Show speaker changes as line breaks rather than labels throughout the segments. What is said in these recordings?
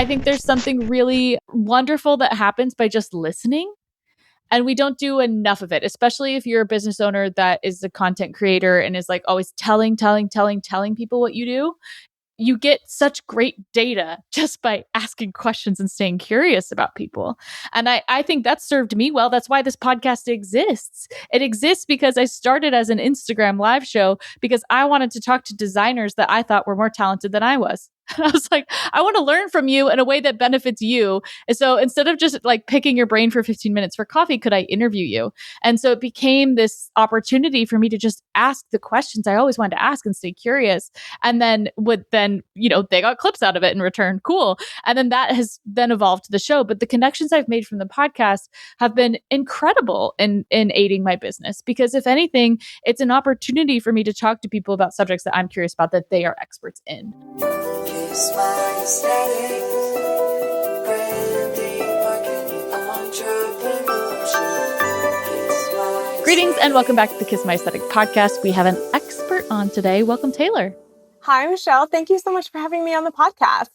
I think there's something really wonderful that happens by just listening. And we don't do enough of it, especially if you're a business owner that is a content creator and is like always telling people what you do. You get such great data just by asking questions and staying curious about people. And I think that served me well. That's why this podcast exists. It exists because I started as an Instagram live show because I wanted to talk to designers that I thought were more talented than I was. And I was like, I want to learn from you in a way that benefits you. And so instead of just like picking your brain for 15 minutes for coffee, could I interview you? And so it became this opportunity for me to just ask the questions I always wanted to ask and stay curious. And then they got clips out of it in return. Cool. And then that has then evolved to the show. But the connections I've made from the podcast have been incredible in aiding my business, because if anything, it's an opportunity for me to talk to people about subjects that I'm curious about that they are experts in. Greetings and welcome back to the Kiss My Aesthetic podcast. We have an expert on today. Welcome, Taylor.
Hi, Michelle. Thank you so much for having me on the podcast.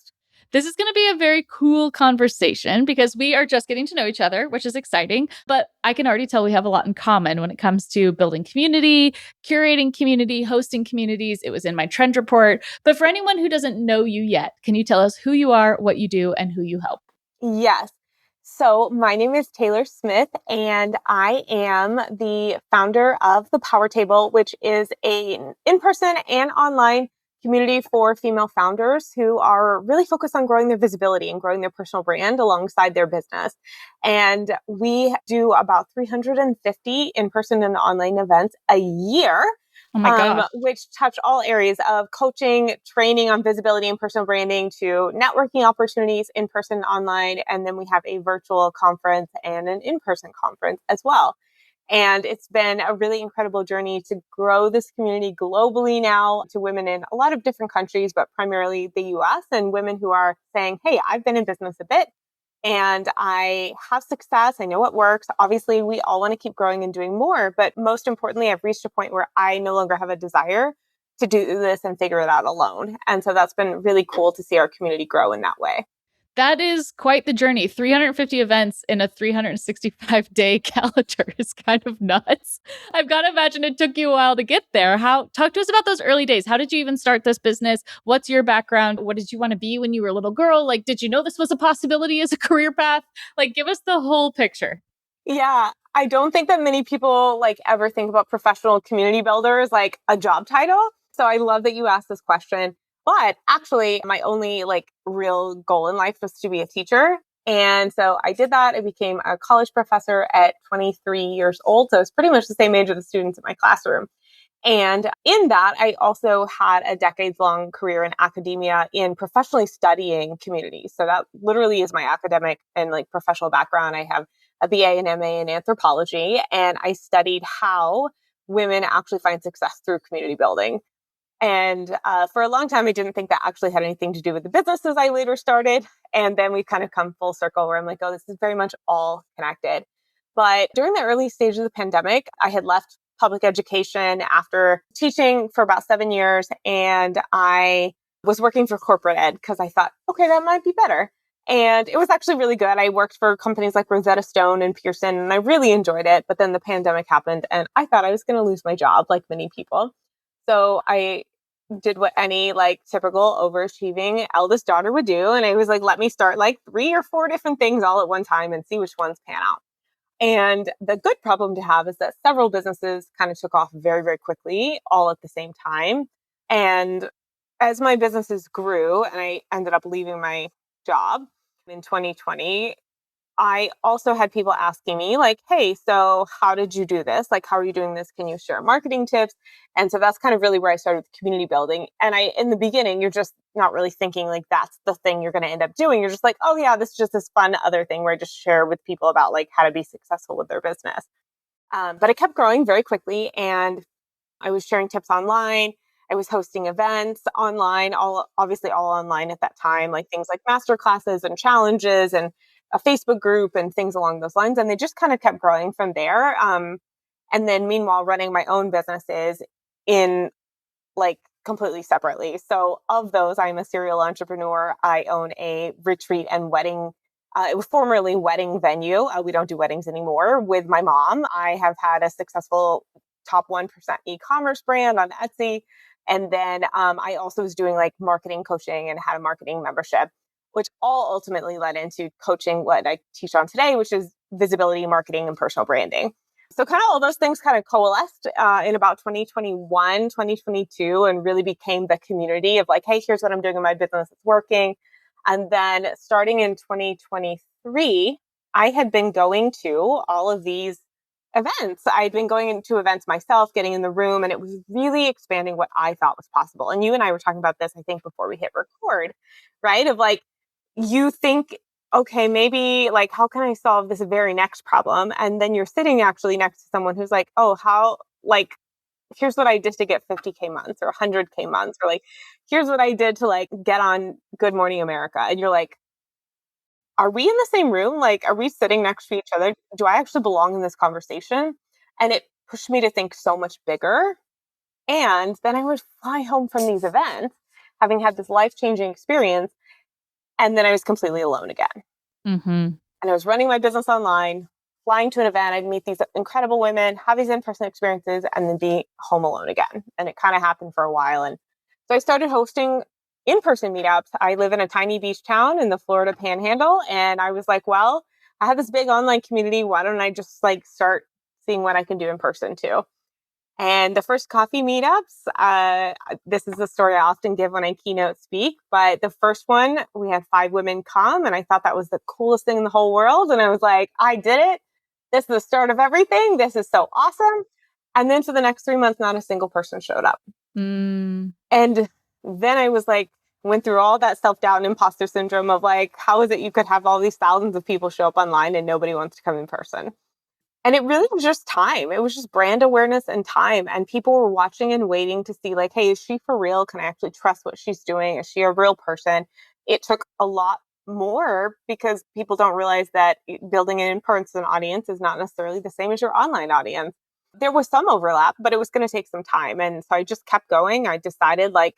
This is going to be a very cool conversation because we are just getting to know each other, which is exciting. But I can already tell we have a lot in common when it comes to building community, curating community, hosting communities. It was in my trend report. But for anyone who doesn't know you yet, can you tell us who you are, what you do, and who you help?
Yes. So my name is Taylor Smith, and I am the founder of the Power Table, which is an in-person and online community for female founders who are really focused on growing their visibility and growing their personal brand alongside their business. And we do about 350 in-person and online events a year.
Oh my gosh.
Which touch all areas of coaching, training on visibility and personal branding, to networking opportunities in person, online. And then we have a virtual conference and an in-person conference as well. And it's been a really incredible journey to grow this community globally now to women in a lot of different countries, but primarily the US, and women who are saying, hey, I've been in business a bit and I have success. I know what works. Obviously, we all want to keep growing and doing more. But most importantly, I've reached a point where I no longer have a desire to do this and figure it out alone. And so that's been really cool to see our community grow in that way.
That is quite the journey. 350 events in a 365-day calendar is kind of nuts. I've got to imagine it took you a while to get there. Talk to us about those early days. How did you even start this business? What's your background? What did you want to be when you were a little girl? Like, did you know this was a possibility as a career path? Like, give us the whole picture.
Yeah, I don't think that many people ever think about professional community builders like a job title. So I love that you asked this question. But actually, my only real goal in life was to be a teacher. And so I did that. I became a college professor at 23 years old. So it's pretty much the same age of the students in my classroom. And in that, I also had a decades-long career in academia in professionally studying communities. So that literally is my academic and professional background. I have a BA and MA in anthropology, and I studied how women actually find success through community building. And for a long time, I didn't think that actually had anything to do with the businesses I later started. And then we've kind of come full circle where I'm like, oh, this is very much all connected. But during the early stage of the pandemic, I had left public education after teaching for about 7 years. And I was working for corporate ed because I thought, okay, that might be better. And it was actually really good. I worked for companies like Rosetta Stone and Pearson, and I really enjoyed it. But then the pandemic happened, and I thought I was going to lose my job, like many people. So I did what any typical overachieving eldest daughter would do. And I was like, let me start 3 or 4 different things all at one time and see which ones pan out. And the good problem to have is that several businesses kind of took off very, very quickly, all at the same time. And as my businesses grew and I ended up leaving my job in 2020, I also had people asking me hey, so how did you do this? How are you doing this? Can you share marketing tips? And so that's kind of really where I started with community building. And in the beginning, you're just not really thinking that's the thing you're going to end up doing. You're just like, oh yeah, this is just this fun other thing where I just share with people about how to be successful with their business. But it kept growing very quickly, and I was sharing tips online. I was hosting events online, obviously all online at that time, things like masterclasses and challenges and a Facebook group and things along those lines. And they just kind of kept growing from there. And then meanwhile, running my own businesses in completely separately. So of those, I'm a serial entrepreneur. I own a retreat and wedding. It was formerly wedding venue. We don't do weddings anymore. With my mom, I have had a successful top 1% e-commerce brand on Etsy. And then I also was doing like marketing coaching and had a marketing membership, which all ultimately led into coaching what I teach on today, which is visibility, marketing, and personal branding. So kind of all those things kind of coalesced in about 2021, 2022, and really became the community of like, hey, here's what I'm doing in my business. It's working. And then starting in 2023, I had been going to all of these events. I'd been going into events myself, getting in the room, and it was really expanding what I thought was possible. And you and I were talking about this, I think, before we hit record, right? Of like, you think, okay, maybe like, how can I solve this very next problem? And then you're sitting actually next to someone who's like, oh, how, like, here's what I did to get 50K months or 100K months, or like, here's what I did to like get on Good Morning America. And you're like, are we in the same room? Like, are we sitting next to each other? Do I actually belong in this conversation? And it pushed me to think so much bigger. And then I would fly home from these events, having had this life-changing experience. And then I was completely alone again.
Mm-hmm.
And I was running my business online, flying to an event. I'd meet these incredible women, have these in-person experiences, and then be home alone again. And it kind of happened for a while. And so I started hosting in-person meetups. I live in a tiny beach town in the Florida Panhandle. And I was like, well, I have this big online community. Why don't I just like start seeing what I can do in person too? And the first coffee meetups, this is the story I often give when I keynote speak, but the first one, we had 5 women come, and I thought that was the coolest thing in the whole world. And I was like, I did it. This is the start of everything. This is so awesome. And then for the next 3 months, not a single person showed up.
Mm.
And then I was like, went through all that self-doubt and imposter syndrome of like, how is it you could have all these thousands of people show up online and nobody wants to come in person? And it really was just time. It was just brand awareness and time. And people were watching and waiting to see like, hey, is she for real? Can I actually trust what she's doing? Is she a real person? It took a lot more because people don't realize that building an in-person audience is not necessarily the same as your online audience. There was some overlap, but it was going to take some time. And so I just kept going. I decided like,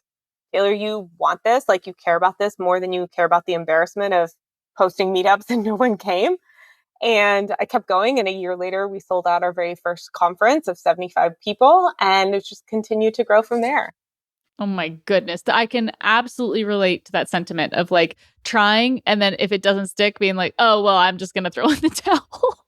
Taylor, you want this, like you care about this more than you care about the embarrassment of posting meetups and no one came. And I kept going. And a year later, we sold out our very first conference of 75 people. And it just continued to grow from there.
Oh my goodness. I can absolutely relate to that sentiment of like trying. And then if it doesn't stick, being like, oh, well, I'm just going to throw in the towel.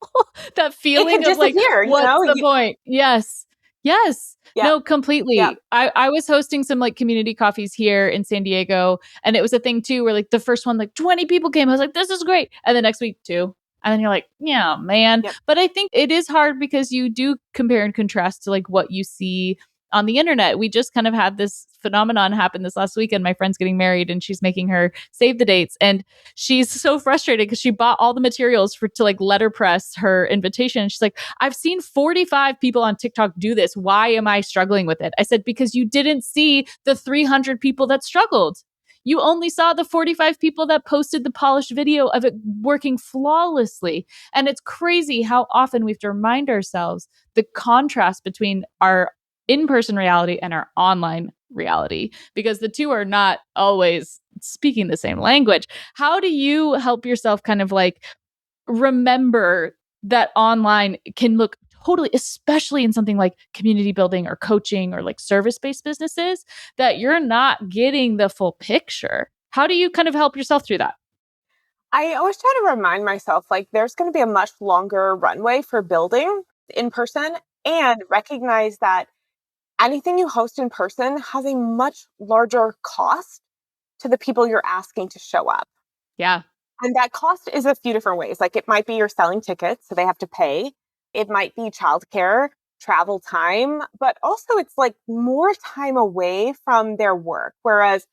That
It
feeling
can
of like,
disappear,
what's the point? Yes. Yes.
Yeah.
No, completely.
Yeah.
I was hosting some like community coffees here in San Diego. And it was a thing too, where like the first one, like 20 people came. I was like, this is great. And the next week, 2. And then you're like, yeah, man.
Yep.
But I think it is hard because you do compare and contrast to like what you see on the internet. We just kind of had this phenomenon happen this last weekend. My friend's getting married and she's making her save the dates. And she's so frustrated because she bought all the materials to like letterpress her invitation. And she's like, I've seen 45 people on TikTok do this. Why am I struggling with it? I said, because you didn't see the 300 people that struggled. You only saw the 45 people that posted the polished video of it working flawlessly. And it's crazy how often we have to remind ourselves the contrast between our in-person reality and our online reality, because the two are not always speaking the same language. How do you help yourself kind of like remember that online can look totally, especially in something like community building or coaching or like service-based businesses, that you're not getting the full picture? How do you kind of help yourself through that?
I always try to remind myself like there's going to be a much longer runway for building in person, and recognize that anything you host in person has a much larger cost to the people you're asking to show up.
Yeah.
And that cost is a few different ways. Like it might be you're selling tickets, so they have to pay. It might be childcare, travel time, but also it's like more time away from their work. Whereas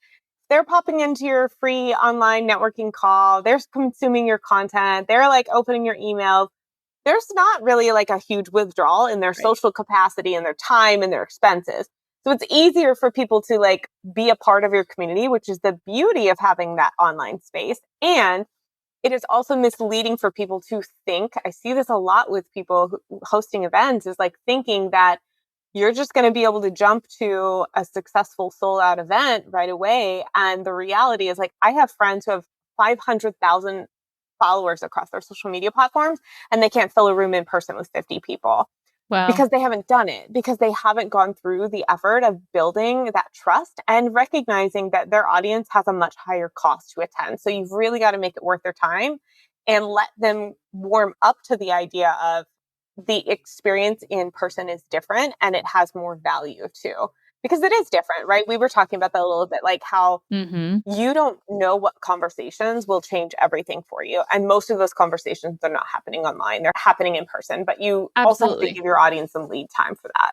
they're popping into your free online networking call, they're consuming your content, they're like opening your emails. There's not really like a huge withdrawal in their
Right.
social capacity and their time and their expenses. So it's easier for people to like be a part of your community, which is the beauty of having that online space. And it is also misleading for people to think, I see this a lot with people hosting events, is like thinking that you're just going to be able to jump to a successful sold out event right away. And the reality is, like, I have friends who have 500,000 followers across their social media platforms, and they can't fill a room in person with 50 people
Wow.
because they haven't done it, because they haven't gone through the effort of building that trust and recognizing that their audience has a much higher cost to attend. So you've really got to make it worth their time and let them warm up to the idea of the experience in person is different and it has more value too. Because it is different, right? We were talking about that a little bit, like how
Mm-hmm.
you don't know what conversations will change everything for you. And most of those conversations are not happening online. They're happening in person, but you also have to
Absolutely.
give your audience some lead time for that.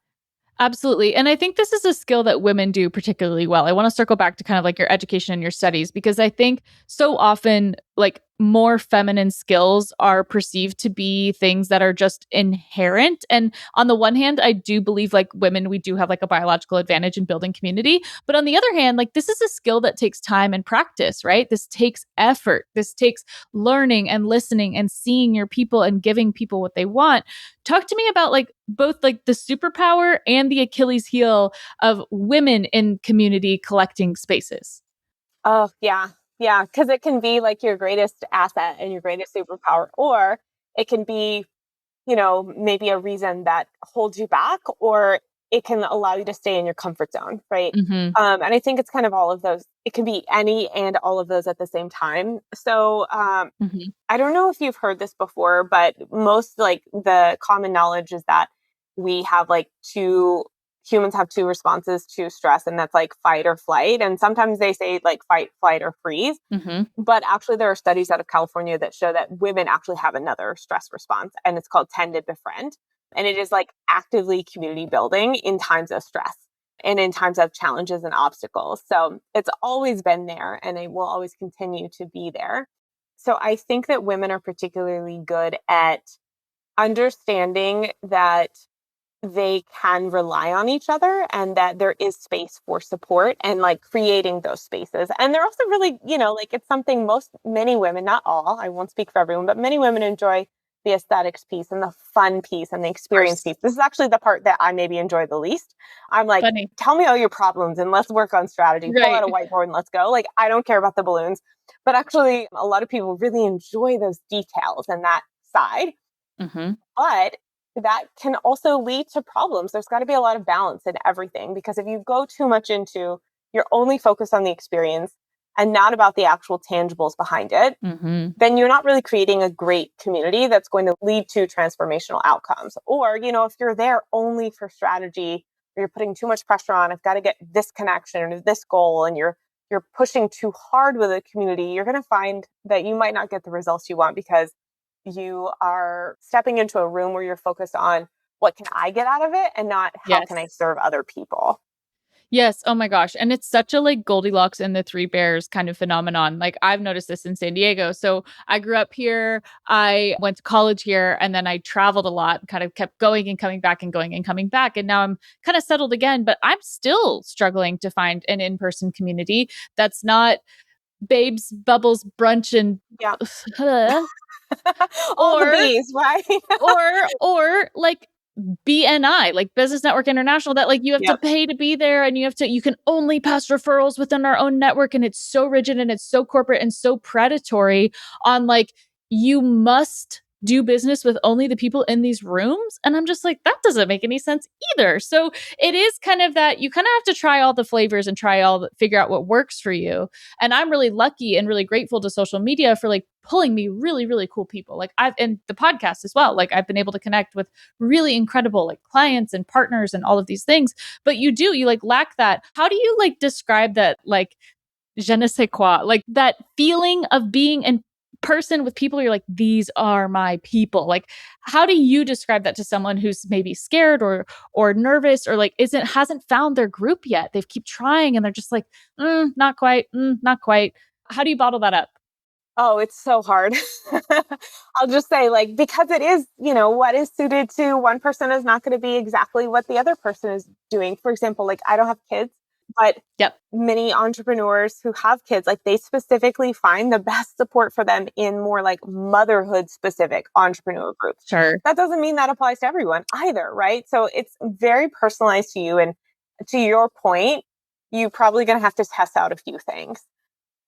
Absolutely. And I think this is a skill that women do particularly well. I want to circle back to kind of like your education and your studies, because I think so often, like, more feminine skills are perceived to be things that are just inherent. And on the one hand, I do believe like women, we do have like a biological advantage in building community. But on the other hand, like, this is a skill that takes time and practice, right? This takes effort. This takes learning and listening and seeing your people and giving people what they want. Talk to me about like both like the superpower and the Achilles heel of women in community collecting spaces.
Oh, yeah. Yeah. Because it can be like your greatest asset and your greatest superpower, or it can be, maybe a reason that holds you back, or it can allow you to stay in your comfort zone, right?
Mm-hmm.
And I think it's kind of all of those. It can be any and all of those at the same time. So
Mm-hmm.
I don't know if you've heard this before, but most, like, the common knowledge is that we have like humans have two responses to stress, and that's like fight or flight. And sometimes they say like fight, flight, or freeze.
Mm-hmm.
But actually, there are studies out of California that show that women actually have another stress response, and it's called tend to befriend. And it is like actively community building in times of stress and in times of challenges and obstacles. So it's always been there, and it will always continue to be there. So I think that women are particularly good at understanding that they can rely on each other and that there is space for support, and like creating those spaces. And they're also really, like, it's something many women, not all, I won't speak for everyone, but many women enjoy the aesthetics piece and the fun piece and the
Of
experience
course.
piece. This is actually the part that I maybe enjoy the least. I'm like,
Funny.
tell me all your problems and let's work on strategy. Pull out
Right.
a whiteboard and let's go. Like, I don't care about the balloons. But actually, a lot of people really enjoy those details and that side.
Mm-hmm.
But that can also lead to problems. There's got to be a lot of balance in everything, because if you go too much into, you're only focused on the experience and not about the actual tangibles behind it,
Mm-hmm.
then you're not really creating a great community that's going to lead to transformational outcomes. Or, if you're there only for strategy, or you're putting too much pressure on, I've got to get this connection or this goal, and you're pushing too hard with a community, you're going to find that you might not get the results you want, because you are stepping into a room where you're focused on what can I get out of it and not how can I
Yes.
serve other people.
Yes. Oh my gosh. And it's such a like Goldilocks and the Three Bears kind of phenomenon. Like, I've noticed this in San Diego. So I grew up here. I went to college here, and then I traveled a lot, kind of kept going and coming back and going and coming back. And now I'm kind of settled again, but I'm still struggling to find an in-person community that's not babes, bubbles, brunch, and
Yeah. All the
or
bees, right?
or like BNI, like Business Network International, that like you have to
Yep.
pay to be there, and you can only pass referrals within our own network. And it's so rigid and it's so corporate and so predatory on like, you must do business with only the people in these rooms. And I'm just like, that doesn't make any sense either. So it is kind of that you kind of have to try all the flavors and figure out what works for you. And I'm really lucky and really grateful to social media for like pulling me really, really cool people. Like, and the podcast as well. Like, I've been able to connect with really incredible like clients and partners and all of these things. But you like lack that. How do you like describe that, like, je ne sais quoi, like that feeling of being in person with people, you're like, these are my people? Like, how do you describe that to someone who's maybe scared or nervous, or like hasn't found their group yet? They keep trying and they're just like, not quite, not quite. How do you bottle that up?
Oh, it's so hard. I'll just say, like, because it is, what is suited to one person is not going to be exactly what the other person is doing. For example, like, I don't have kids. But
Yep.
many entrepreneurs who have kids, like they specifically find the best support for them in more like motherhood specific entrepreneur groups.
Sure.
That doesn't mean that applies to everyone either, right? So it's very personalized to you. And to your point, you're probably going to have to test out a few things.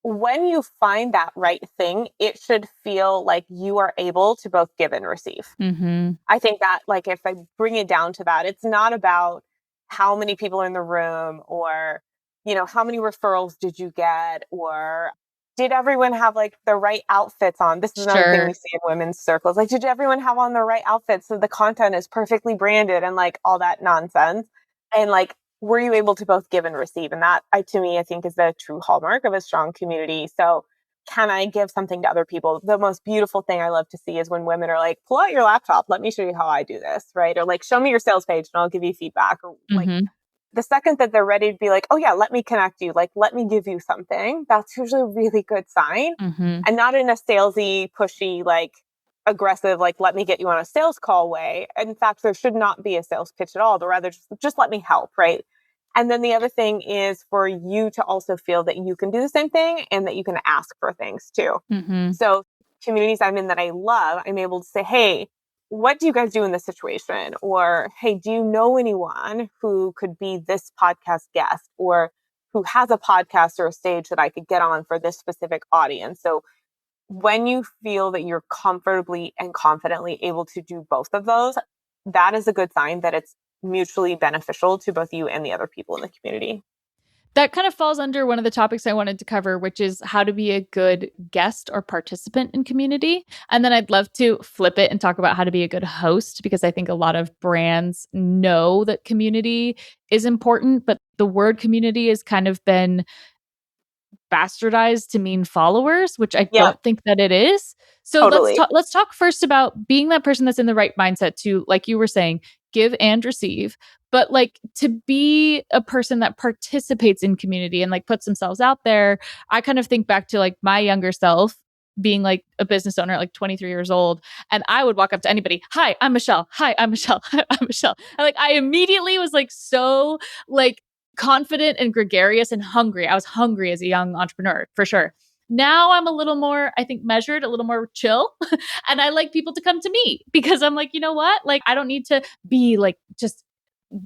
When you find that right thing, it should feel like you are able to both give and receive.
Mm-hmm.
I think that, like, if I bring it down to that, it's not about how many people are in the room or, how many referrals did you get or did everyone have like the right outfits on? This is another thing we
Sure.
see in women's circles. Like, did everyone have on the right outfits so the content is perfectly branded and like all that nonsense? And like, were you able to both give and receive? And that, to me, I think is the true hallmark of a strong community. So can I give something to other people? The most beautiful thing I love to see is when women are like, pull out your laptop, let me show you how I do this, right? Or like, show me your sales page and I'll give you feedback. Or like,
Mm-hmm.
the second that they're ready to be like, oh yeah, let me connect you, like, let me give you something, that's usually a really good sign.
Mm-hmm.
And not in a salesy, pushy, like aggressive, like, let me get you on a sales call way. In fact, there should not be a sales pitch at all, but rather just let me help, right? And then the other thing is for you to also feel that you can do the same thing and that you can ask for things too.
Mm-hmm.
So communities I'm in that I love, I'm able to say, hey, what do you guys do in this situation? Or, hey, do you know anyone who could be this podcast guest or who has a podcast or a stage that I could get on for this specific audience? So when you feel that you're comfortably and confidently able to do both of those, that is a good sign that it's mutually beneficial to both you and the other people in the community.
That kind of falls under one of the topics I wanted to cover, which is how to be a good guest or participant in community. And then I'd love to flip it and talk about how to be a good host, because I think a lot of brands know that community is important, but the word community has kind of been bastardized to mean followers, which I
Yeah,
don't think that it is. So
totally.
let's talk first about being that person that's in the right mindset to, like you were saying, give and receive, but like to be a person that participates in community and like puts themselves out there. I kind of think back to like my younger self being like a business owner at like 23 years old, and I would walk up to anybody, "Hi, I'm Michelle. Hi, I'm Michelle. Hi, I'm Michelle." And like I immediately was like so like confident and gregarious and hungry. I was hungry as a young entrepreneur, for sure. Now I'm a little more, I think, measured, a little more chill. And I like people to come to me because I'm like, you know what? Like, I don't need to be like just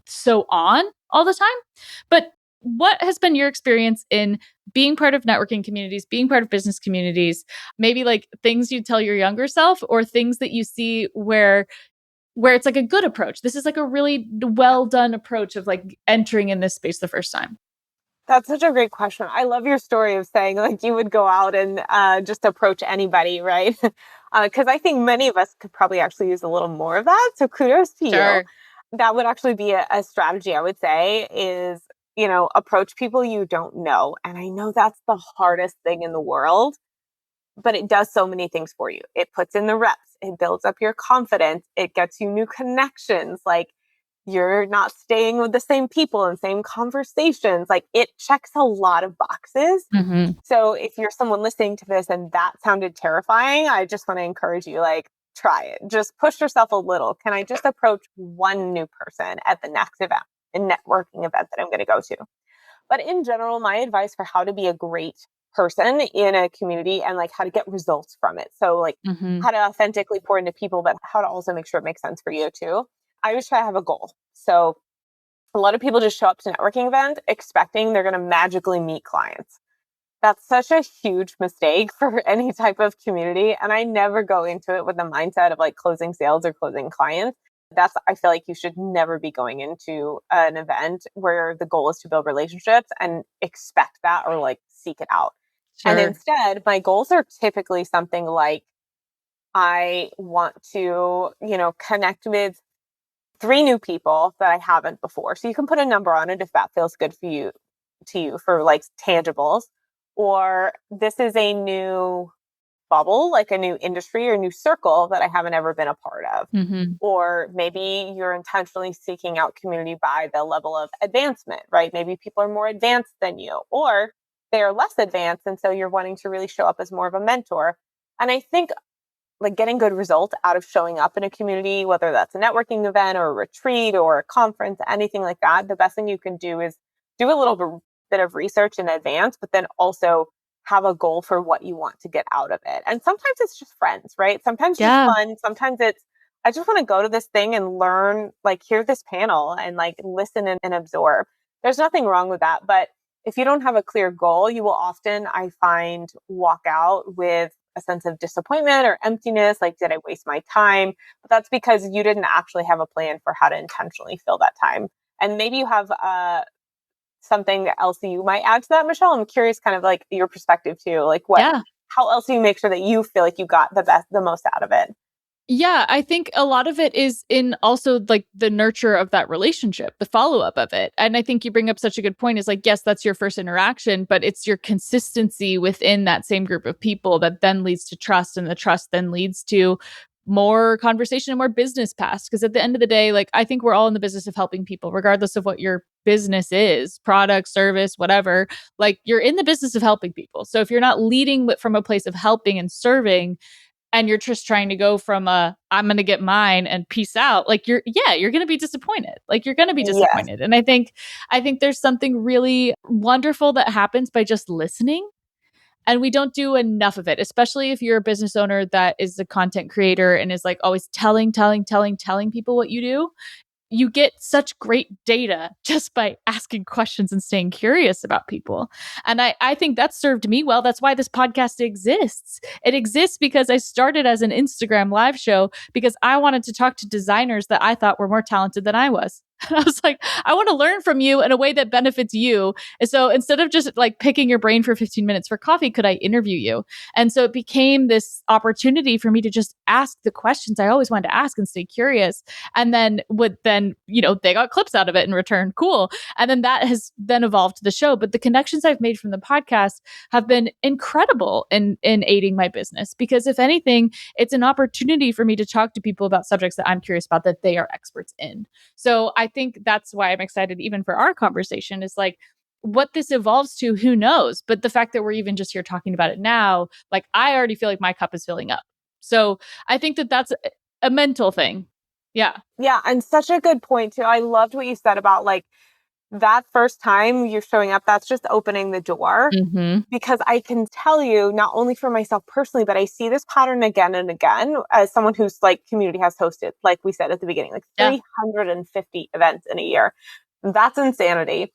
so on all the time. But what has been your experience in being part of networking communities, being part of business communities? Maybe like things you tell your younger self or things that you see where it's like a good approach. This is like a really well done approach of like entering in this space the first time.
That's such a great question. I love your story of saying like you would go out and just approach anybody, right? Because I think many of us could probably actually use a little more of that. So kudos to you.
Sure.
That would actually be a strategy, I would say, is, approach people you don't know. And I know that's the hardest thing in the world, but it does so many things for you. It puts in the reps, it builds up your confidence, it gets you new connections. Like, you're not staying with the same people and same conversations. Like, it checks a lot of boxes.
Mm-hmm.
So if you're someone listening to this and that sounded terrifying, I just want to encourage you, like, try it. Just push yourself a little. Can I just approach one new person at the next event, a networking event that I'm going to go to? But in general, my advice for how to be a great person in a community and like how to get results from it. So like
Mm-hmm.
how to authentically pour into people, but how to also make sure it makes sense for you too. I always try to have a goal. So a lot of people just show up to networking events expecting they're going to magically meet clients. That's such a huge mistake for any type of community. And I never go into it with the mindset of like closing sales or closing clients. I feel like you should never be going into an event where the goal is to build relationships and expect that or like seek it out. And
Sure.
instead, my goals are typically something like I want to, connect with 3 new people that I haven't before. So you can put a number on it if that feels good for you to you for like tangibles. Or this is a new bubble, like a new industry or new circle that I haven't ever been a part of.
Mm-hmm.
Or maybe you're intentionally seeking out community by the level of advancement, right? Maybe people are more advanced than you, or they're less advanced. And so you're wanting to really show up as more of a mentor. And I think like getting good results out of showing up in a community, whether that's a networking event or a retreat or a conference, anything like that, the best thing you can do is do a little bit of research in advance, but then also have a goal for what you want to get out of it. And sometimes it's just friends, right? Sometimes it's just
Yeah.
fun. Sometimes it's, I just want to go to this thing and learn, like hear this panel and like listen and absorb. There's nothing wrong with that. But if you don't have a clear goal, you will often, I find, walk out with a sense of disappointment or emptiness. Like, did I waste my time? But that's because you didn't actually have a plan for how to intentionally fill that time. And maybe you have something else that you might add to that, Michelle. I'm curious, kind of like your perspective too. Like,
Yeah.
how else do you make sure that you feel like you got the most out of it?
Yeah, I think a lot of it is in also like the nurture of that relationship, the follow up of it. And I think you bring up such a good point is like, yes, that's your first interaction, but it's your consistency within that same group of people that then leads to trust. And the trust then leads to more conversation and more business past. Because at the end of the day, like, I think we're all in the business of helping people, regardless of what your business is, product, service, whatever. Like, you're in the business of helping people. So if you're not leading from a place of helping and serving, and you're just trying to go from I'm going to get mine and peace out, like you're going to be disappointed. Like you're going to be
Yes.
disappointed. And I think there's something really wonderful that happens by just listening. And we don't do enough of it, especially if you're a business owner that is a content creator and is like always telling people what you do. You get such great data just by asking questions and staying curious about people. And I think that served me well. That's why this podcast exists. It exists because I started as an Instagram live show because I wanted to talk to designers that I thought were more talented than I was. And I was like, I want to learn from you in a way that benefits you. And so instead of just like picking your brain for 15 minutes for coffee, could I interview you? And so it became this opportunity for me to just ask the questions I always wanted to ask and stay curious. And then they got clips out of it in return. Cool. And then that has then evolved to the show. But the connections I've made from the podcast have been incredible in aiding my business because if anything, it's an opportunity for me to talk to people about subjects that I'm curious about that they are experts in. So I think that's why I'm excited even for our conversation is like what this evolves to, who knows? But the fact that we're even just here talking about it now, like I already feel like my cup is filling up. So I think that that's a mental thing. Yeah.
Yeah. And such a good point too. I loved what you said about like that first time you're showing up, that's just opening the door.
Mm-hmm.
Because I can tell you, not only for myself personally, but I see this pattern again and again as someone who's like community has hosted, like we said at the beginning, like
Yeah.
350 events in a year. That's insanity.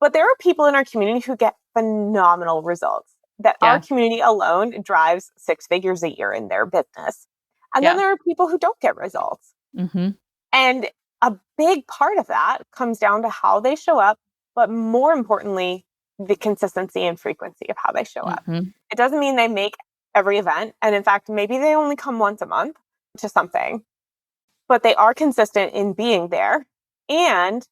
But there are people in our community who get phenomenal results that our
Yeah.
community alone drives 6 figures a year in their business. And then
Yeah.
there are people who don't get results.
Mm-hmm.
And a big part of that comes down to how they show up, but more importantly, the consistency and frequency of how they show up.
Mm-hmm.
It doesn't mean they make every event. And in fact, maybe they only come once a month to something, but they are consistent in being there and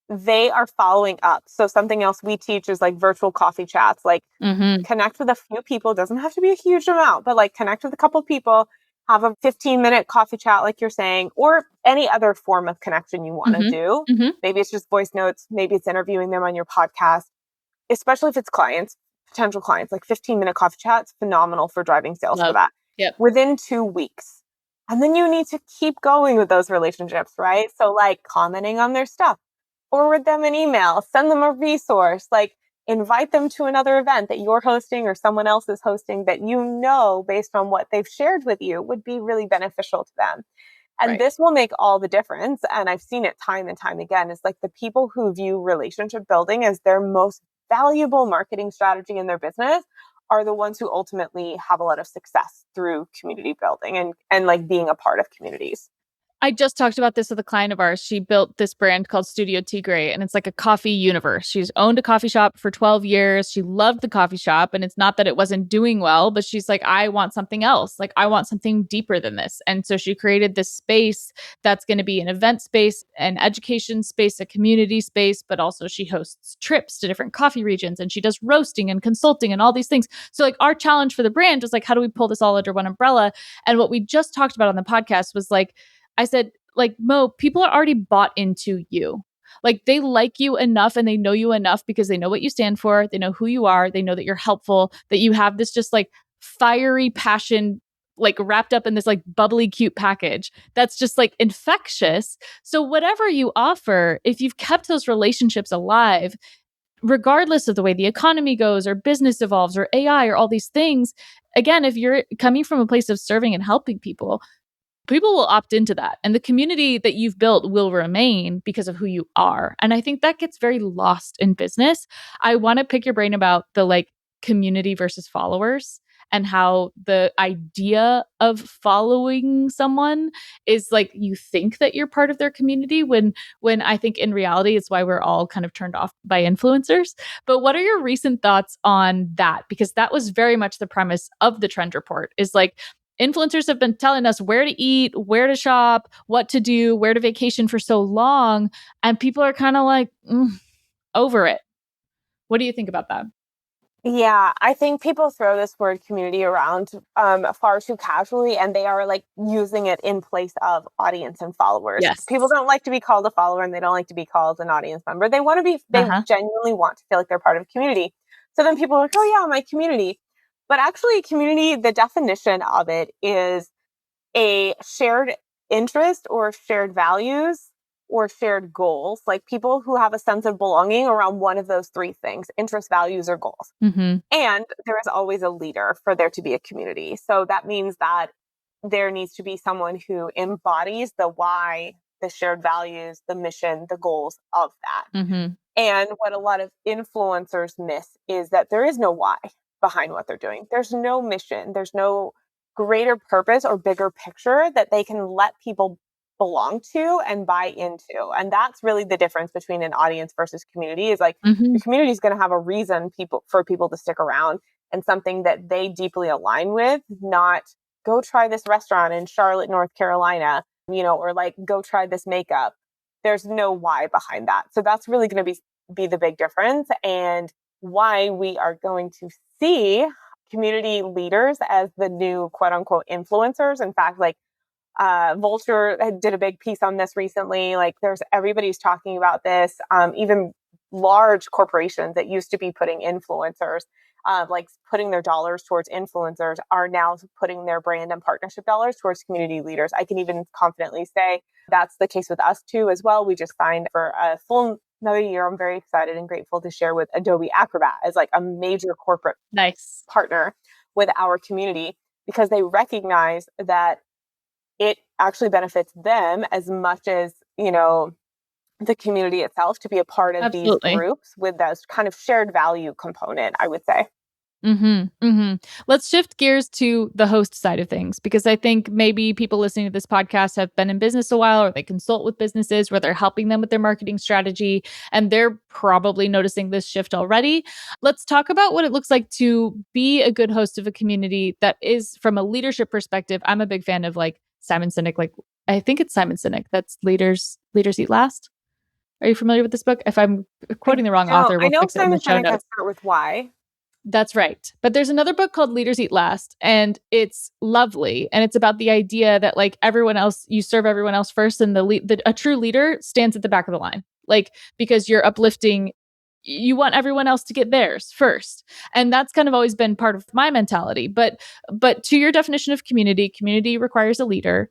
they are following up. So something else we teach is like virtual coffee chats, like
Mm-hmm.
connect with a few people. It doesn't have to be a huge amount, but like connect with a couple of people, have a 15-minute coffee chat, like you're saying, or any other form of connection you want to
Mm-hmm.
do.
Mm-hmm.
Maybe it's just voice notes. Maybe it's interviewing them on your podcast, especially if it's clients, potential clients, like 15-minute coffee chats, phenomenal for driving sales for
Love.
that
Yep.
within 2 weeks. And then you need to keep going with those relationships, right? So like commenting on their stuff, forward them an email, send them a resource, like invite them to another event that you're hosting or someone else is hosting that you know based on what they've shared with you would be really beneficial to them. And
Right.
this will make all the difference. And I've seen it time and time again. It's like the people who view relationship building as their most valuable marketing strategy in their business are the ones who ultimately have a lot of success through community building and like being a part of communities.
I just talked about this with a client of ours. She built this brand called Studio Tigre, and it's like a coffee universe. She's owned a coffee shop for 12 years. She loved the coffee shop, and it's not that it wasn't doing well, but she's like, I want something else. Like, I want something deeper than this. And so she created this space that's going to be an event space, an education space, a community space, but also she hosts trips to different coffee regions, and she does roasting and consulting and all these things. So, like, our challenge for the brand was like, how do we pull this all under one umbrella? And what we just talked about on the podcast was like, I said, like, Mo, people are already bought into you. Like they like you enough and they know you enough because they know what you stand for. They know who you are. They know that you're helpful, that you have this just like fiery passion, like wrapped up in this like bubbly, cute package that's just like infectious. So whatever you offer, if you've kept those relationships alive, regardless of the way the economy goes or business evolves or AI or all these things, again, if you're coming from a place of serving and helping people, people will opt into that. And the community that you've built will remain because of who you are. And I think that gets very lost in business. I want to pick your brain about the like community versus followers and how the idea of following someone is like you think that you're part of their community when I think in reality it's why we're all kind of turned off by influencers. But what are your recent thoughts on that? Because that was very much the premise of the trend report is like influencers have been telling us where to eat, where to shop, what to do, where to vacation for so long. And people are kind of like, over it. What do you think about that?
Yeah, I think people throw this word community around far too casually, and they are like using it in place of audience and followers. People
Yes.
don't like to be called a follower, and they don't like to be called an audience member. They want to be, they
Uh-huh.
genuinely want to feel like they're part of a community. So then people are like, oh yeah, my community. But actually, community, the definition of it is a shared interest or shared values or shared goals, like people who have a sense of belonging around one of those three things: interest, values, or goals.
Mm-hmm.
And there is always a leader for there to be a community. So that means that there needs to be someone who embodies the why, the shared values, the mission, the goals of that.
Mm-hmm.
And what a lot of influencers miss is that there is no why behind what they're doing. There's no mission. There's no greater purpose or bigger picture that they can let people belong to and buy into. And that's really the difference between an audience versus community is like
Mm-hmm.
your community is going to have a reason people to stick around and something that they deeply align with, not go try this restaurant in Charlotte, North Carolina, or like go try this makeup. There's no why behind that. So that's really going to be the big difference and why we are going to see community leaders as the new quote unquote influencers. In fact, like Vulture did a big piece on this recently. Like everybody's talking about this. Even large corporations that used to be putting influencers, like putting their dollars towards influencers, are now putting their brand and partnership dollars towards community leaders. I can even confidently say that's the case with us too, as well. We just signed for a full another year. I'm very excited and grateful to share with Adobe Acrobat as like a major corporate
Nice.
partner with our community because they recognize that it actually benefits them as much as, the community itself to be a part of these
Absolutely.
groups with this kind of shared value component, I would say.
Mm-hmm. Mm-hmm. Let's shift gears to the host side of things because I think maybe people listening to this podcast have been in business a while or they consult with businesses where they're helping them with their marketing strategy and they're probably noticing this shift already. Let's talk about what it looks like to be a good host of a community that is from a leadership perspective. I'm a big fan of like Simon Sinek, like I think it's Simon Sinek. That's Leaders Eat Last. Are you familiar with this book? If I'm
I
quoting the wrong
don't.
author,
I
we'll
know
fix it in the
Simon
show
Sinek has
notes.
to start with why.
That's right. But there's another book called Leaders Eat Last, and it's lovely. And it's about the idea that like everyone else, you serve everyone else first, and a true leader stands at the back of the line, like because you're uplifting. You want everyone else to get theirs first, and that's kind of always been part of my mentality. But to your definition of community, community requires a leader.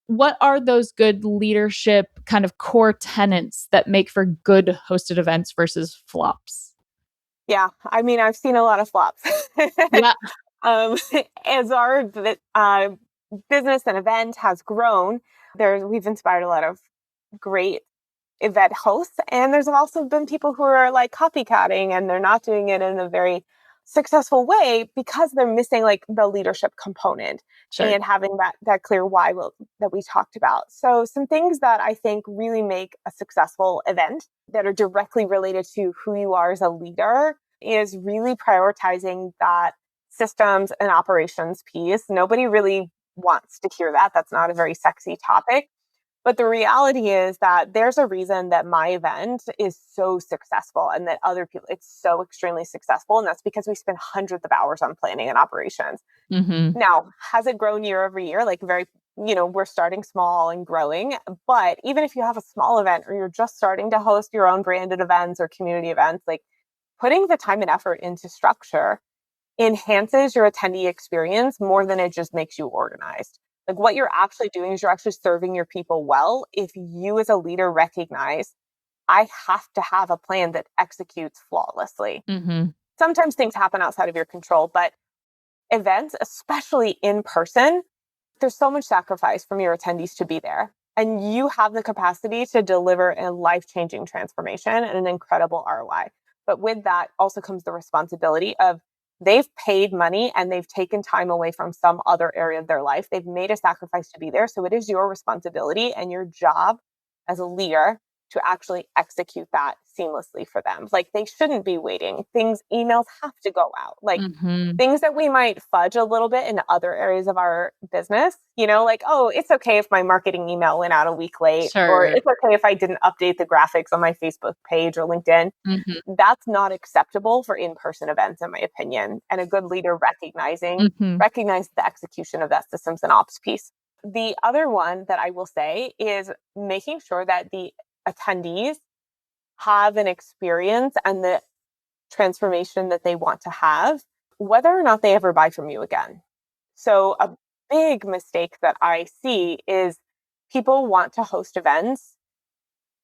What are those good leadership kind of core tenets that make for good hosted events versus flops?
Yeah, I mean, I've seen a lot of flops.
Yeah.
um, as our business and event has grown, we've inspired a lot of great event hosts. And there's also been people who are like copycatting and they're not doing it in a very successful way because they're missing like the leadership component
Sure.
and having that clear why that we talked about. So some things that I think really make a successful event that are directly related to who you are as a leader is really prioritizing that systems and operations piece. Nobody really wants to hear that. That's not a very sexy topic. But the reality is that there's a reason that my event is so successful and that other people, it's so extremely successful. And that's because we spend hundreds of hours on planning and operations.
Mm-hmm.
Now, has it grown year over year? Like we're starting small and growing. But even if you have a small event or you're just starting to host your own branded events or community events, like putting the time and effort into structure enhances your attendee experience more than it just makes you organized. Like what you're actually doing is you're actually serving your people well if you as a leader recognize I have to have a plan that executes flawlessly.
Mm-hmm.
Sometimes things happen outside of your control, but events, especially in person, there's so much sacrifice from your attendees to be there. And you have the capacity to deliver a life-changing transformation and an incredible ROI. But with that also comes the responsibility of they've paid money and they've taken time away from some other area of their life. They've made a sacrifice to be there. So it is your responsibility and your job as a leader to actually execute that seamlessly for them. Like they shouldn't be waiting. Emails have to go out. Like
Mm-hmm.
things that we might fudge a little bit in other areas of our business, like, oh, it's okay if my marketing email went out a week late, or
Sure.
it's okay if I didn't update the graphics on my Facebook page or LinkedIn.
Mm-hmm.
That's not acceptable for in-person events, in my opinion. And a good leader
Mm-hmm.
recognize the execution of that systems and ops piece. The other one that I will say is making sure that the attendees have an experience and the transformation that they want to have, whether or not they ever buy from you again. So a big mistake that I see is people want to host events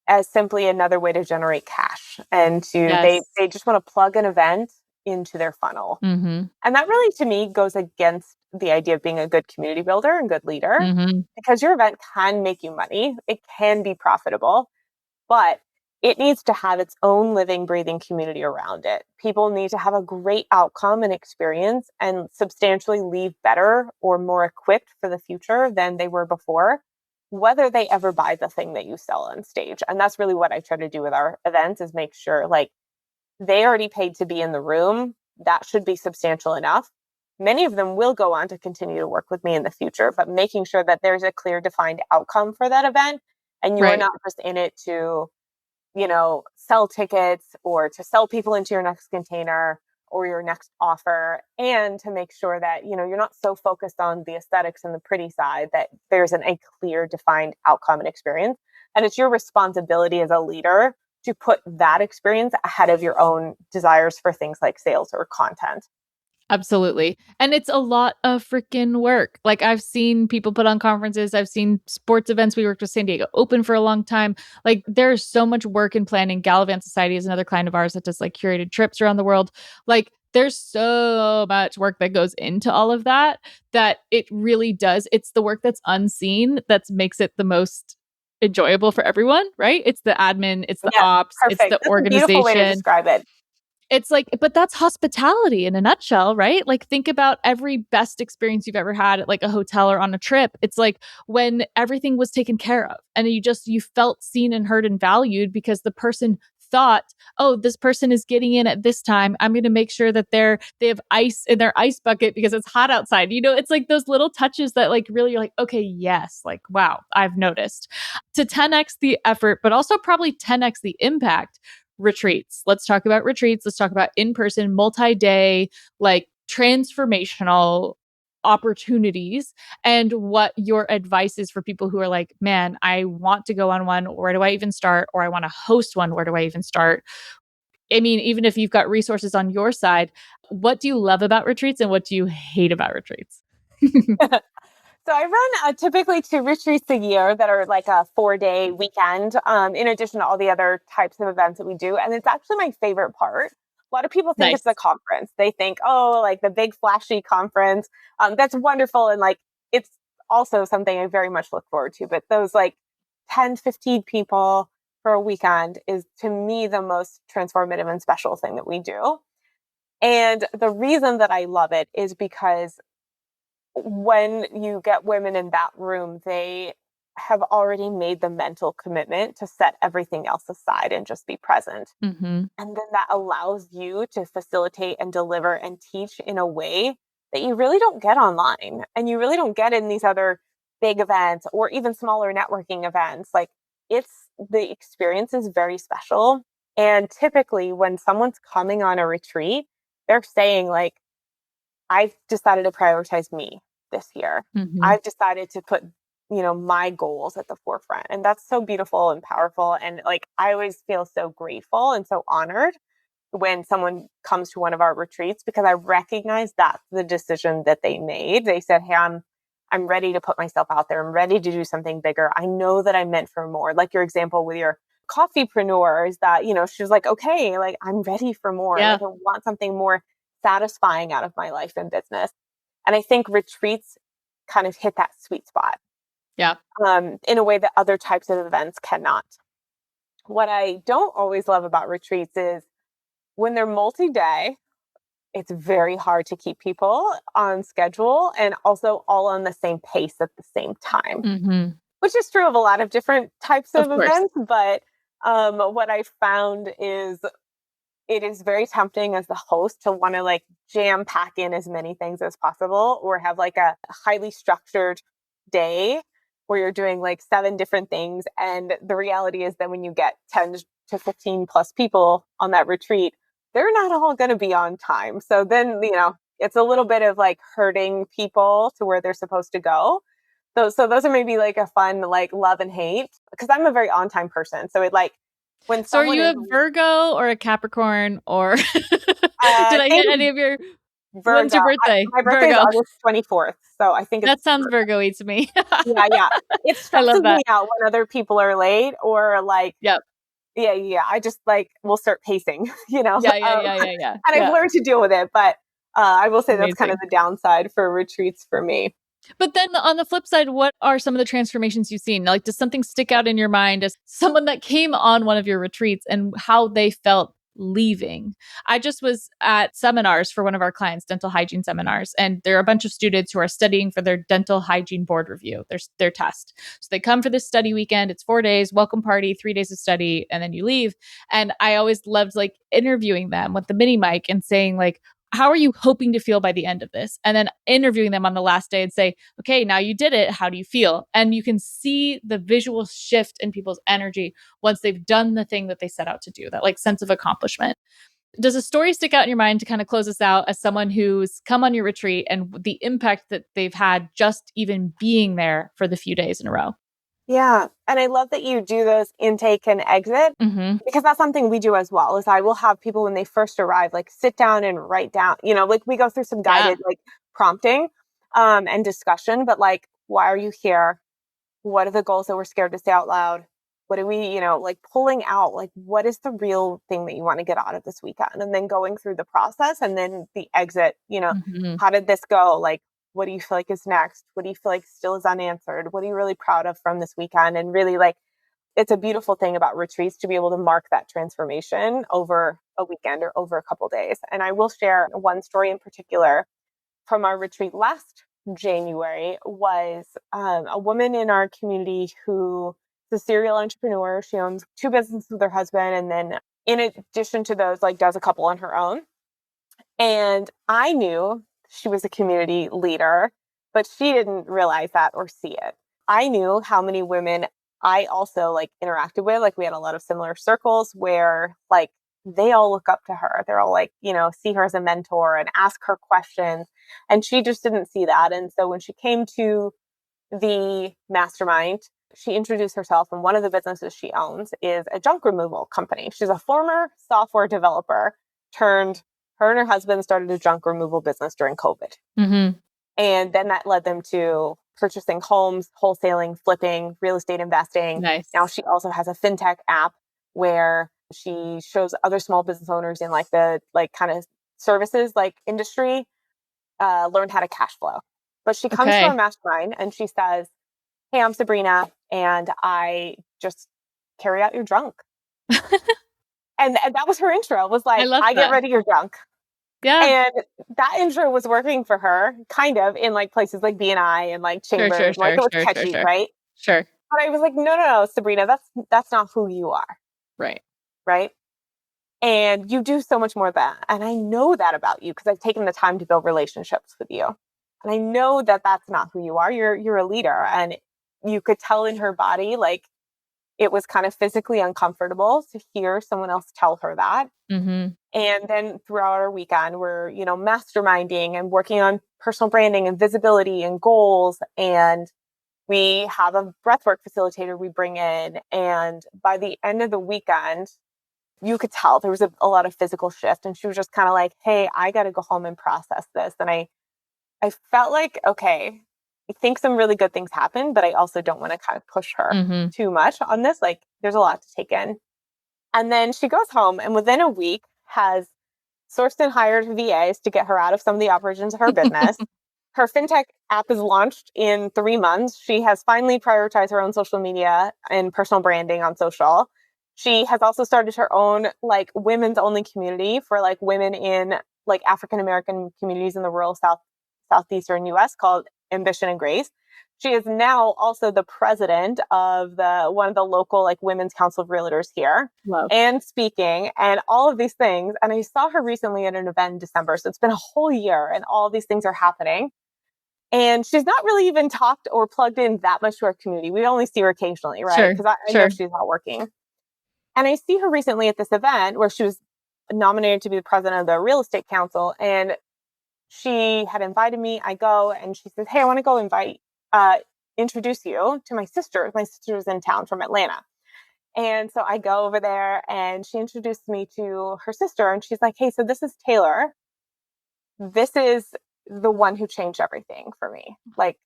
as simply another way to generate cash and
Yes.
they just want to plug an event into their funnel.
Mm-hmm.
And that really to me goes against the idea of being a good community builder and good leader,
Mm-hmm.
because your event can make you money. It can be profitable, but it needs to have its own living, breathing community around it. People need to have a great outcome and experience and substantially leave better or more equipped for the future than they were before, whether they ever buy the thing that you sell on stage. And that's really what I try to do with our events, is make sure like they already paid to be in the room. That should be substantial enough. Many of them will go on to continue to work with me in the future, but making sure that there's a clear defined outcome for that event and you are
Right.
not just in it to sell tickets or to sell people into your next container or your next offer, and to make sure that, you're not so focused on the aesthetics and the pretty side, that there's a clear defined outcome and experience. And it's your responsibility as a leader to put that experience ahead of your own desires for things like sales or content.
Absolutely. And it's a lot of freaking work. Like I've seen people put on conferences, I've seen sports events. We worked with San Diego Open for a long time. Like there's so much work in planning. Galavan Society is another client of ours that does like curated trips around the world. Like there's so much work that goes into all of that, that it really does. It's the work that's unseen that makes it the most enjoyable for everyone, right? It's the admin, it's the
Yes,
ops, it's
perfect.
the
That's a beautiful way to
organization.
describe it.
It's like, but that's hospitality in a nutshell, right? Like, think about every best experience you've ever had at like a hotel or on a trip. It's like when everything was taken care of and you felt seen and heard and valued because the person thought, oh, this person is getting in at this time. I'm going to make sure that they have ice in their ice bucket because it's hot outside. It's like those little touches that like really you're like, okay, yes, like, wow, I've noticed. To 10x the effort, but also probably 10x the impact. Retreats. Let's talk about retreats. Let's talk about in-person, multi-day, like transformational opportunities, and what your advice is for people who are like, man, I want to go on one. Where do I even start? Or I want to host one. Where do I even start? I mean, even if you've got resources on your side, what do you love about retreats and what do you hate about retreats?
So I run typically 2 retreats a year that are like a 4-day weekend, in addition to all the other types of events that we do. And it's actually my favorite part. A lot of people think it's the
Nice.
conference. They think, oh, like the big flashy conference. That's wonderful. And like, it's also something I very much look forward to. But those like 10, 15 people for a weekend is to me the most transformative and special thing that we do. And the reason that I love it is because when you get women in that room, they have already made the mental commitment to set everything else aside and just be present.
Mm-hmm.
And then that allows you to facilitate and deliver and teach in a way that you really don't get online and you really don't get in these other big events or even smaller networking events. Like the experience is very special. And typically when someone's coming on a retreat, they're saying like, I've decided to prioritize me this year.
Mm-hmm.
I've decided to put, my goals at the forefront. And that's so beautiful and powerful. And like, I always feel so grateful and so honored when someone comes to one of our retreats, because I recognize that's the decision that they made. They said, hey, I'm ready to put myself out there. I'm ready to do something bigger. I know that I'm meant for more. Like your example with your coffeepreneurs that, she was like, okay, like I'm ready for more.
Yeah.
Like I want something more satisfying out of my life and business. And I think retreats kind of hit that sweet spot
Yeah.
in a way that other types of events cannot. What I don't always love about retreats is when they're multi-day, it's very hard to keep people on schedule and also all on the same pace at the same time,
Mm-hmm.
which is true of a lot of different types
Of
of
course.
events. But what I found is it is very tempting as the host to want to like jam pack in as many things as possible or have like a highly structured day where you're doing like 7 different things. And the reality is that when you get 10 to 15 plus people on that retreat, they're not all going to be on time. So then, it's a little bit of like hurting people to where they're supposed to go. So those are maybe like a fun, like love and hate because I'm a very on time person. So it like when
So are
someone
you
is
a Virgo or a Capricorn or
I
did I hit
think
any of your when's
Virgo.
your birthday?
My birthday is
Virgo.
August 24th, so I think it's
That sounds
Virgo.
Virgo-y to me.
Yeah, yeah. It
I
stresses
love
me
that.
out when other people are late or like,
Yep.
yeah, yeah. I just like will start pacing,
Yeah, yeah, yeah, yeah, yeah.
and I've
Yeah.
learned to deal with it. But I will say that's kind of
Amazing.
the downside for retreats for me.
But then on the flip side, what are some of the transformations you've seen? Like, does something stick out in your mind as someone that came on one of your retreats and how they felt leaving? I just was at seminars for one of our clients, dental hygiene seminars, and there are a bunch of students who are studying for their dental hygiene board review, their test. So they come for this study weekend. It's 4 days, welcome party, 3 days of study, and then you leave. And I always loved like interviewing them with the mini mic and saying like, how are you hoping to feel by the end of this? And then interviewing them on the last day and say, okay, now you did it. How do you feel? And you can see the visual shift in people's energy once they've done the thing that they set out to do, that like sense of accomplishment. Does a story stick out in your mind to kind of close us out as someone who's come on your retreat and the impact that they've had just even being there for the few days in a row?
Yeah. And I love that you do those intake and exit
Mm-hmm.
because that's something we do as well. Is I will have people when they first arrive, like sit down and write down, like we go through some
Yeah.
guided like prompting and discussion, but like, why are you here? What are the goals that we're scared to say out loud? What are we, like pulling out, like what is the real thing that you want to get out of this weekend? And then going through the process and then the exit,
Mm-hmm.
how did this go? Like, what do you feel like is next? What do you feel like still is unanswered? What are you really proud of from this weekend? And really like, it's a beautiful thing about retreats to be able to mark that transformation over a weekend or over a couple days. And I will share one story in particular from our retreat last January was a woman in our community who is a serial entrepreneur. She owns 2 businesses with her husband. And then in addition to those, like does a couple on her own. And I knew she was a community leader, but she didn't realize that or see it. I knew how many women I also like interacted with. Like we had a lot of similar circles where like they all look up to her. They're all like, see her as a mentor and ask her questions. And she just didn't see that. And so when she came to the mastermind, she introduced herself. And one of the businesses she owns is a junk removal company. She's a former software developer turned her and her husband started a junk removal business during COVID.
Mm-hmm.
And then that led them to purchasing homes, wholesaling, flipping, real estate investing. Now
Nice.
she also has a fintech app where she shows other small business owners in like the like kind of services like industry learn how to cash flow. But she comes to our
Okay.
mastermind and she says, "Hey, I'm Sabrina and I just carry out your junk." And that was her intro, was
I
like,
love
"I get
that.
rid of your junk."
Yeah.
And that intro was working for her, kind of in like places like BNI and like
Sure, sure,
Chambers. Like
sure,
it was
sure, sure,
catchy,
sure.
right?
Sure.
But I was like, no, no, no, Sabrina, that's not who you are,
Right.
right? And you do so much more than that. And I know that about you because I've taken the time to build relationships with you. And I know that that's not who you are. You're a leader. And you could tell in her body, like it was kind of physically uncomfortable to hear someone else tell her that.
Mm-hmm.
And then throughout our weekend, we're, masterminding and working on personal branding and visibility and goals. And we have a breathwork facilitator we bring in. And by the end of the weekend, you could tell there was a lot of physical shift. And she was just kind of like, hey, I got to go home and process this. And I felt like, okay, I think some really good things happen, but I also don't want to kind of push her
Mm-hmm.
too much on this. Like, there's a lot to take in. And then she goes home and within a week has sourced and hired VAs to get her out of some of the operations of her business. Her fintech app is launched in 3 months. She has finally prioritized her own social media and personal branding on social. She has also started her own like women's only community for like women in like African American communities in the rural southeastern US called Ambition and Grace. She is now also the president of one of the local like Women's Council of Realtors here.
Love.
And speaking and all of these things. And I saw her recently at an event in December. So it's been a whole year and all these things are happening. And she's not really even talked or plugged in that much to our community. We only see her occasionally, right?
Sure.
Because I know she's not working. And I see her recently at this event where she was nominated to be the president of the Real Estate Council. And she had invited me. I go and she says, hey, I want to go introduce you to my sister. My sister's in town from Atlanta. And so I go over there and she introduced me to her sister. And she's like, hey, so this is Taylor. This is the one who changed everything for me. Like,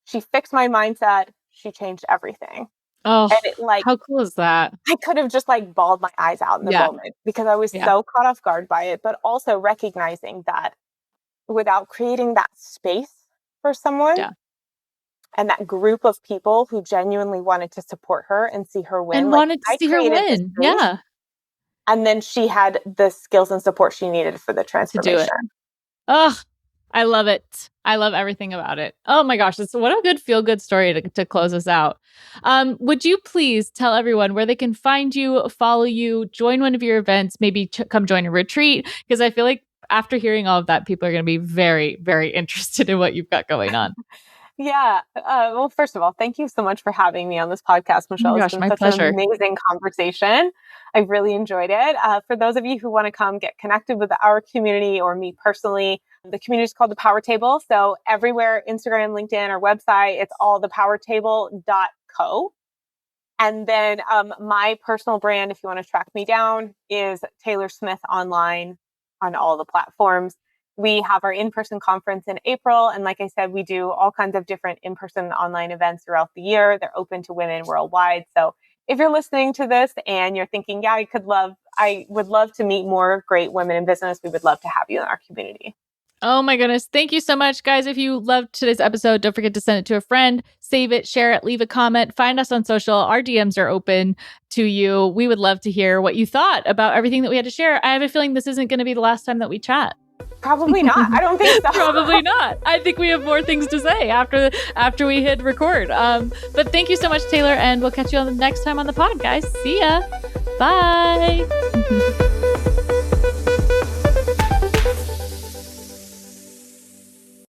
she fixed my mindset. She changed everything.
Oh,
and it, like,
how cool is that?
I could have just like bawled my eyes out in the moment because I was so caught off guard by it, but also recognizing that without creating that space for someone and that group of people who genuinely wanted to support her and see her win.
And
like,
wanted to see her win. Yeah.
And then she had the skills and support she needed for the transformation.
To do it. Oh, I love it. I love everything about it. Oh my gosh. What a good feel-good story to close us out. Would you please tell everyone where they can find you, follow you, join one of your events, maybe come join a retreat? Because I feel like after hearing all of that, people are going to be very, very interested in what you've got going on.
Yeah. Well, first of all, thank you so much for having me on this podcast, Michelle.
Oh my gosh,
it's been
my
such
pleasure.
an amazing conversation. I've really enjoyed it. For those of you who want to come get connected with our community or me personally, the community is called The Power Table. So everywhere, Instagram, LinkedIn, our website, it's all thepowertable.co. And then my personal brand, if you want to track me down, is Taylor Smith online on all the platforms. We have our in-person conference in April. And like I said, we do all kinds of different in-person online events throughout the year. They're open to women worldwide. So if you're listening to this and you're thinking, yeah, I would love to meet more great women in business, we would love to have you in our community.
Oh my goodness. Thank you so much, guys. If you loved today's episode, don't forget to send it to a friend, save it, share it, leave a comment, find us on social. Our DMs are open to you. We would love to hear what you thought about everything that we had to share. I have a feeling this isn't going to be the last time that we chat.
Probably not. I don't think so.
Probably not. I think we have more things to say after we hit record. But thank you so much, Taylor, and we'll catch you on the next time on the pod, guys. See ya. Bye.